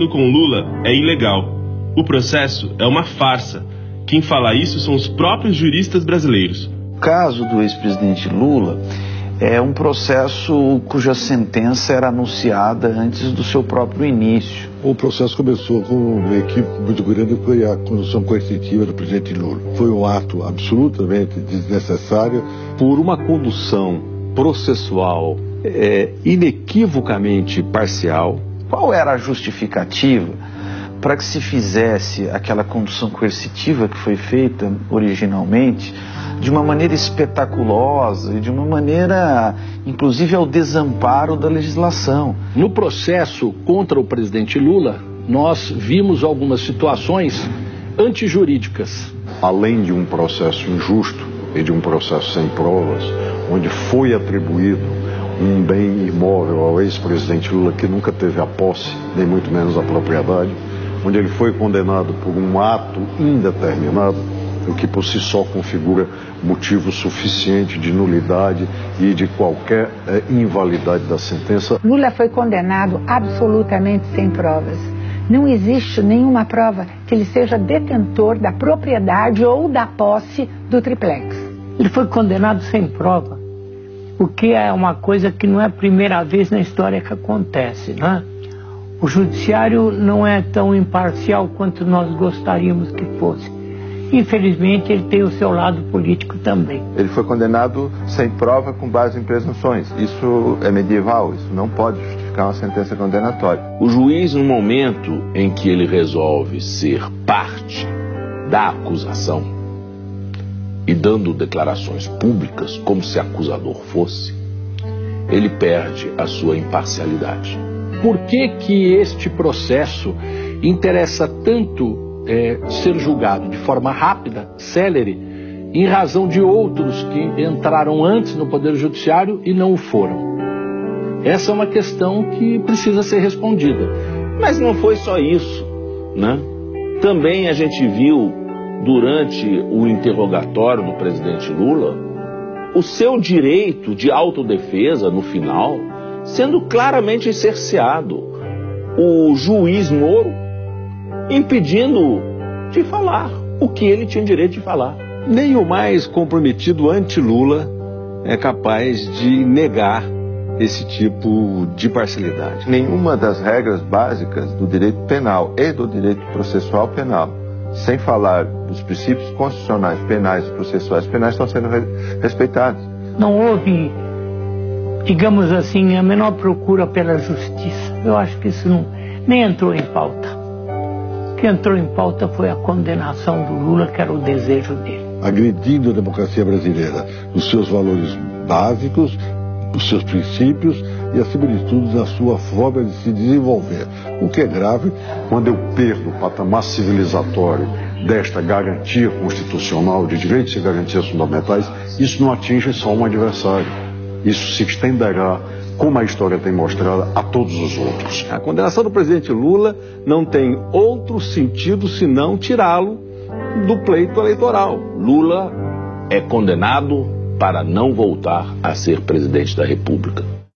com Lula é ilegal. O processo é uma farsa. Quem fala isso são os próprios juristas brasileiros. O caso do ex-presidente Lula é um processo cuja sentença era anunciada antes do seu próprio início. O processo começou com uma equipe muito grande, que foi a condução coercitiva do presidente Lula. Foi um ato absolutamente desnecessário. Por uma condução processual inequivocamente parcial. Qual era a justificativa para que se fizesse aquela condução coercitiva que foi feita originalmente de uma maneira espetaculosa e de uma maneira, inclusive, ao desamparo da legislação? No processo contra o presidente Lula, nós vimos algumas situações antijurídicas. Além de um processo injusto e de um processo sem provas, onde foi atribuído um bem imóvel ao ex-presidente Lula que nunca teve a posse, nem muito menos a propriedade, onde ele foi condenado por um ato indeterminado, o que por si só configura motivo suficiente de nulidade e de qualquer invalidade da sentença. Lula foi condenado absolutamente sem provas. Não existe nenhuma prova que ele seja detentor da propriedade ou da posse do triplex. Ele foi condenado sem prova, o que é uma coisa que não é a primeira vez na história que acontece, né? O judiciário não é tão imparcial quanto nós gostaríamos que fosse. Infelizmente, ele tem o seu lado político também. Ele foi condenado sem prova com base em presunções. Isso é medieval, isso não pode justificar uma sentença condenatória. O juiz, no momento em que ele resolve ser parte da acusação e dando declarações públicas como se acusador fosse, ele perde a sua imparcialidade. Por que que este processo interessa tanto ser julgado de forma rápida, célere, em razão de outros que entraram antes no Poder Judiciário e não o foram? Essa é uma questão que precisa ser respondida. Mas não foi só isso, né? Também a gente viu, durante o interrogatório do presidente Lula, o seu direito de autodefesa, no final, sendo claramente cerceado. O juiz Moro impedindo de falar o que ele tinha direito de falar. Nem o mais comprometido anti-Lula é capaz de negar esse tipo de parcialidade. Nenhuma das regras básicas do direito penal e do direito processual penal, sem falar dos princípios constitucionais penais e processuais penais, estão sendo respeitados. Não houve, digamos assim, a menor procura pela justiça. Eu acho que isso nem entrou em pauta. O que entrou em pauta foi a condenação do Lula, que era o desejo dele. Agredindo a democracia brasileira nos seus valores básicos, nos seus princípios e, acima de tudo, na sua forma de se desenvolver. O que é grave. Quando eu perdo o patamar civilizatório desta garantia constitucional de direitos e garantias fundamentais, isso não atinge só um adversário. Isso se estenderá, como a história tem mostrado, a todos os outros. A condenação do presidente Lula não tem outro sentido senão tirá-lo do pleito eleitoral. Lula é condenado para não voltar a ser presidente da República.